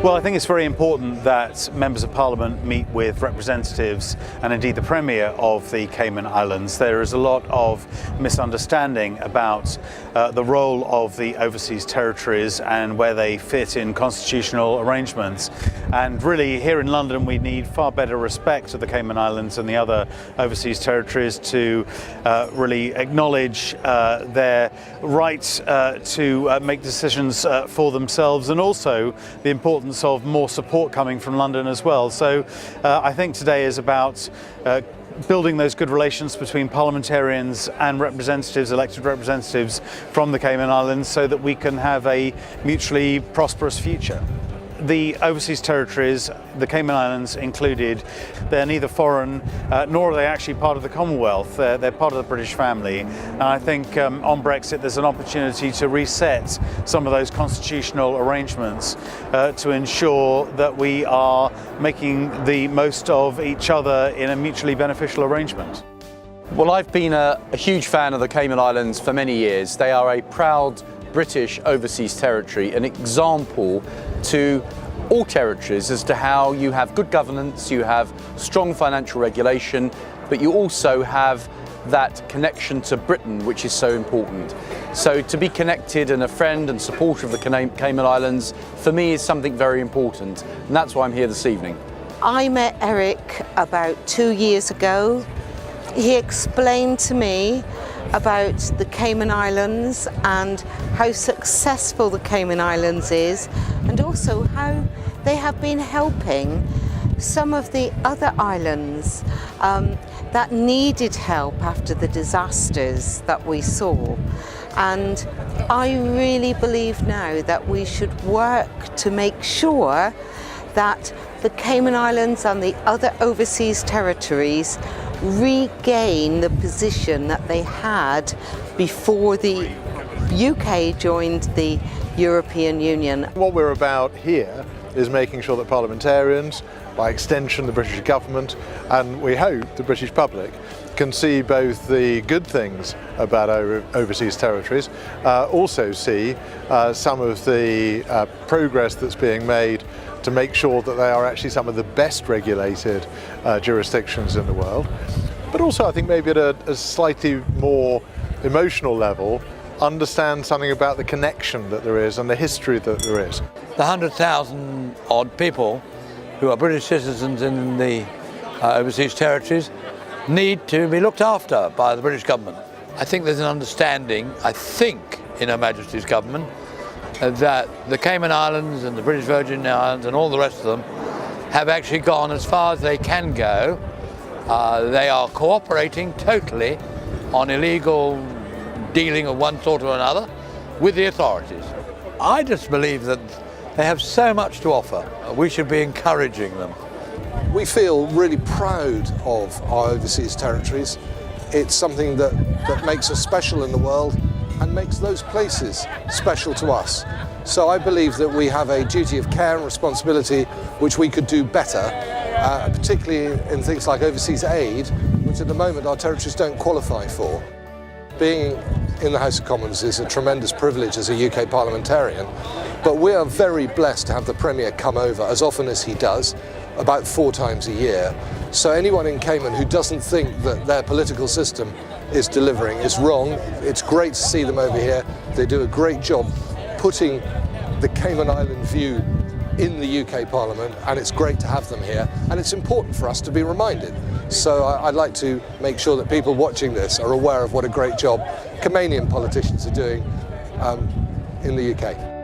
Well, I think it's very important that members of Parliament meet with representatives and indeed the Premier of the Cayman Islands. There is a lot of misunderstanding about the role of the overseas territories and where they fit in constitutional arrangements. And really here in London we need far better respect of the Cayman Islands and the other overseas territories to really acknowledge their right to make decisions for themselves, and also the importance of more support coming from London as well. So I think today is about building those good relations between parliamentarians and representatives, elected representatives from the Cayman Islands, so that we can have a mutually prosperous future. The overseas territories, the Cayman Islands included, they're neither foreign nor are they actually part of the Commonwealth. They're part of the British family. And I think on Brexit there's an opportunity to reset some of those constitutional arrangements to ensure that we are making the most of each other in a mutually beneficial arrangement. Well, I've been a huge fan of the Cayman Islands for many years. They are a proud British overseas territory, an example to all territories as to how you have good governance, you have strong financial regulation, but you also have that connection to Britain, which is so important. So to be connected and a friend and supporter of the Cayman Islands, for me, is something very important, and that's why I'm here this evening. I met Eric about 2 years ago. He explained to me about the Cayman Islands and how successful the Cayman Islands is, and also how they have been helping some of the other islands that needed help after the disasters that we saw. And I really believe now that we should work to make sure that the Cayman Islands and the other overseas territories regain the position that they had before the UK joined the European Union. What we're about here is making sure that parliamentarians, by extension the British government, and we hope the British public, can see both the good things about overseas territories, also see some of the progress that's being made to make sure that they are actually some of the best regulated jurisdictions in the world. But also I think maybe at a slightly more emotional level, understand something about the connection that there is and the history that there is. The 100,000 odd people who are British citizens in the overseas territories need to be looked after by the British government. I think there's an understanding, in Her Majesty's government, that the Cayman Islands and the British Virgin Islands and all the rest of them have actually gone as far as they can go. They are cooperating totally on illegal dealing of one sort or another with the authorities. I just believe that they have so much to offer. We should be encouraging them. We feel really proud of our overseas territories. It's something that makes us special in the world and makes those places special to us. So I believe that we have a duty of care and responsibility which we could do better, particularly in things like overseas aid, which at the moment our territories don't qualify for. Being in the House of Commons is a tremendous privilege as a UK parliamentarian, but we are very blessed to have the Premier come over as often as he does, about 4 times a year. So anyone in Cayman who doesn't think that their political system is delivering is wrong. It's great to see them over here. They do a great job putting the Cayman Island view in the UK Parliament, and it's great to have them here, and it's important for us to be reminded. So I'd like to make sure that people watching this are aware of what a great job Caymanian politicians are doing in the UK.